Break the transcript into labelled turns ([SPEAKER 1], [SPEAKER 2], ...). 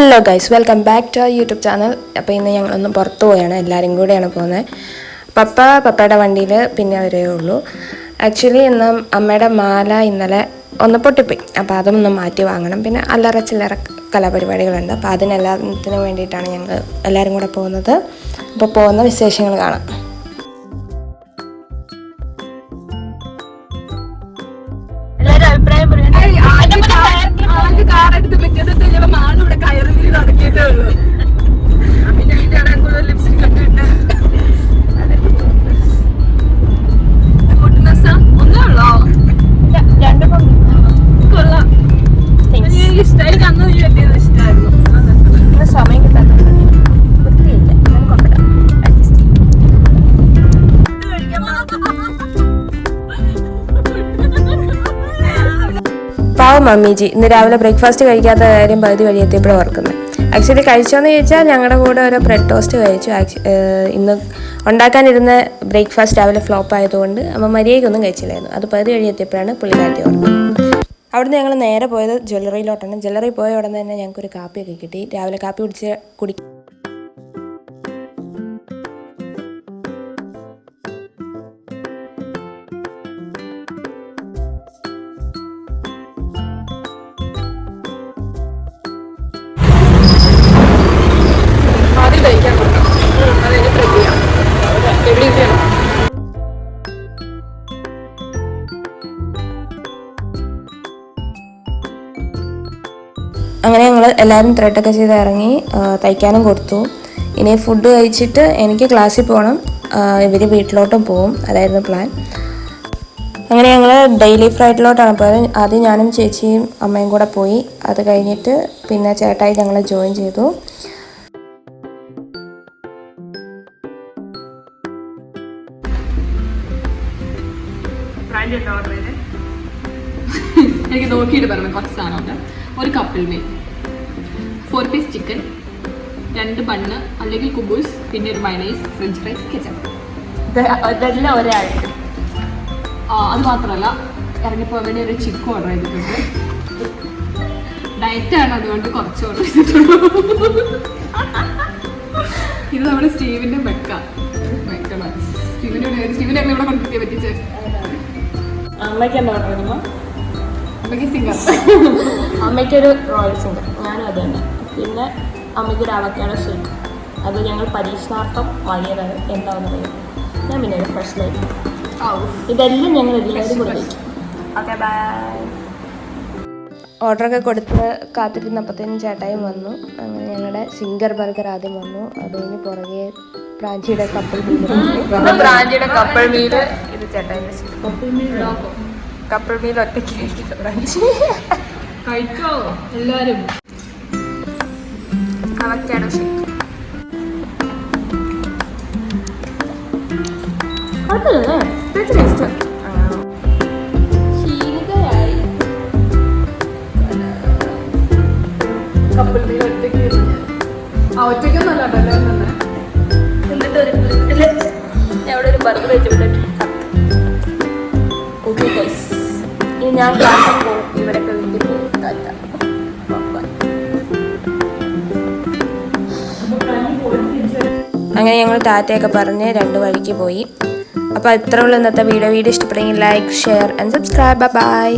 [SPEAKER 1] Hello guys, welcome back to our YouTube channel. അപ്പോൾ ഇന്ന് ഞങ്ങളൊന്ന് പുറത്തു പോവുകയാണ്, എല്ലാവരും കൂടെയാണ് പോകുന്നത്. പപ്പയുടെ വണ്ടിയിൽ പിന്നെ അവരേ ഉള്ളൂ. ആക്ച്വലി ഇന്ന് അമ്മയുടെ മാല ഇന്നലെ ഒന്ന് പൊട്ടിപ്പോയി, അപ്പോൾ അതൊന്ന് മാറ്റി വാങ്ങണം. പിന്നെ അല്ലറ ചില്ലറ കലാപരിപാടികളുണ്ട്, അപ്പോൾ അതിനെല്ലാത്തിനും വേണ്ടിയിട്ടാണ് ഞങ്ങൾ എല്ലാവരും കൂടെ പോകുന്നത്. അപ്പോൾ പോകുന്ന വിശേഷങ്ങൾ കാണാം. സമയം കിട്ടാത്ത പാവം മമ്മീജി ഇന്ന് രാവിലെ ബ്രേക്ക്ഫാസ്റ്റ് കഴിക്കാത്ത കാര്യം പകുതി വഴി എത്തിയപ്പോഴും ഓർക്കുന്നത്. ആക്ച്വലി കഴിച്ചോന്ന് ചോദിച്ചാൽ ഞങ്ങളുടെ കൂടെ ഒരു ബ്രെഡ് ടോസ്റ്റ് കഴിച്ചു. ഇന്ന് ഉണ്ടാക്കാനിരുന്ന ബ്രേക്ക്ഫാസ്റ്റ് രാവിലെ ഫ്ലോപ്പ് ആയതുകൊണ്ട് അമ്മ മര്യാദയ്ക്കൊന്നും കഴിച്ചില്ലായിരുന്നു. അത് പകുതി വഴി എത്തിയപ്പോഴാണ് പുള്ളിക്കാരത്തി ഓർക്കുന്നത്. അവിടുന്ന് ഞങ്ങൾ നേരെ പോയത് ജ്വല്ലറിയിലോട്ടാണ്. ജ്വല്ലറി പോയ ഉടനെ തന്നെ ഞങ്ങൾക്കൊരു കാപ്പിയൊക്കെ കിട്ടി. രാവിലെ കാപ്പി കുടി അങ്ങനെ ഞങ്ങൾ എല്ലാവരും ത്രെഡൊക്കെ ചെയ്ത് ഇറങ്ങി, തയ്ക്കാനും കൊടുത്തു. ഇനി ഫുഡ് കഴിച്ചിട്ട് എനിക്ക് ക്ലാസ്സിൽ പോകണം, ഇവർ വീട്ടിലോട്ടും പോകും. അതായിരുന്നു പ്ലാൻ. അങ്ങനെ ഞങ്ങൾ ഡെയിലി ഫ്ലൈറ്റിലോട്ടാണ് പോയത്. ആദ്യം ഞാനും ചേച്ചിയും അമ്മയും കൂടെ പോയി. അത് കഴിഞ്ഞിട്ട് പിന്നെ ചേട്ടായി ഞങ്ങൾ ജോയിൻ ചെയ്തു.
[SPEAKER 2] എനിക്ക് നോക്കിയിട്ട് പറഞ്ഞു കുറച്ച് സാധനമുണ്ട്. ഒരു couple meal, 4 piece chicken, 2 bun അല്ലെങ്കിൽ കുബൂസ്, പിന്നെ ഒരു മയണൈസ്, ഫ്രഞ്ച് ഫ്രൈസ്, കെച്ചപ്പ്.
[SPEAKER 1] ഇതെല്ലാം ഒരാൾ.
[SPEAKER 2] അത് മാത്രമല്ല ഇറങ്ങിപ്പോകാൻ വേണ്ടി ഒരു ചിക്കൻ ഓർഡർ ചെയ്തിട്ടുണ്ട്. ഡയറ്റാണ്, അതുകൊണ്ട് കുറച്ച് ഓർഡർ ചെയ്തിട്ടുള്ളൂ. ഇത് നമ്മുടെ സ്റ്റീവിൻ്റെ ബെക്കാണ്. സ്റ്റീവിനെ ഇവിടെ കൊണ്ടുപോയി പറ്റിച്ച്.
[SPEAKER 1] അമ്മയ്ക്ക് എന്താ പറയുക?
[SPEAKER 2] അമ്മയ്ക്ക് സിംഗർ,
[SPEAKER 1] അമ്മയ്ക്കൊരു റോയൽ സിംഗർ, ഞാനും അത് തന്നെ. പിന്നെ അമ്മയ്ക്കൊരു അവക്കാഡോ ഷേക്ക്, അത് ഞങ്ങൾ പരീക്ഷണാർത്ഥം വാങ്ങിയതാണ്. എന്താണെന്ന് പറയുന്നത് ഞാൻ പിന്നെ ഒരു ഫ്രഷ് ലൈഫ്. ഇതെല്ലാം ഞങ്ങൾ എല്ലാവരും കൂടെ കഴിക്കും. Okay, by. ഓർഡറൊക്കെ കൊടുത്ത് കാത്തിരുന്നപ്പോഴത്തേനും ചേട്ടായും വന്നു. അങ്ങനെ ഞങ്ങളുടെ സിംഗർ ബർഗർ ആദ്യം വന്നു. അത് കഴിഞ്ഞ് പുറകെ ബ്രാഞ്ചിയുടെ കപ്പിൾ മീൽ, ഇത് ചേട്ടായിൻ്റെ കപ്പിൾ മീൽ ഒറ്റയ്ക്ക്
[SPEAKER 2] കഴിച്ചോ എല്ലാവരും.
[SPEAKER 1] അവക്കാഡോ ഷേക്ക്
[SPEAKER 2] കപ്പിൾ മീൽ ഒറ്റയ്ക്ക് ഒറ്റയ്ക്കൊന്നല്ല തന്നെ.
[SPEAKER 1] എന്നിട്ട് ഒരു വീട്ടിൽ അവിടെ ഒരു ബർഗർ വെച്ചിട്ടുണ്ട്. ഓക്കെ ഗൈസ്, ഇനി ഞാൻ ക്ലാസ്സിൽ പോകും, ഇവരൊക്കെ വീട്ടിൽ പോകും. അങ്ങനെ ഞങ്ങൾ ടാറ്റയൊക്കെ പറഞ്ഞ് 2 വഴിക്ക് പോയി. അപ്പോൾ ഇത്രയുള്ള ഇന്നത്തെ വീഡിയോ ഇഷ്ടപ്പെടുമെങ്കിൽ like, share and subscribe. By.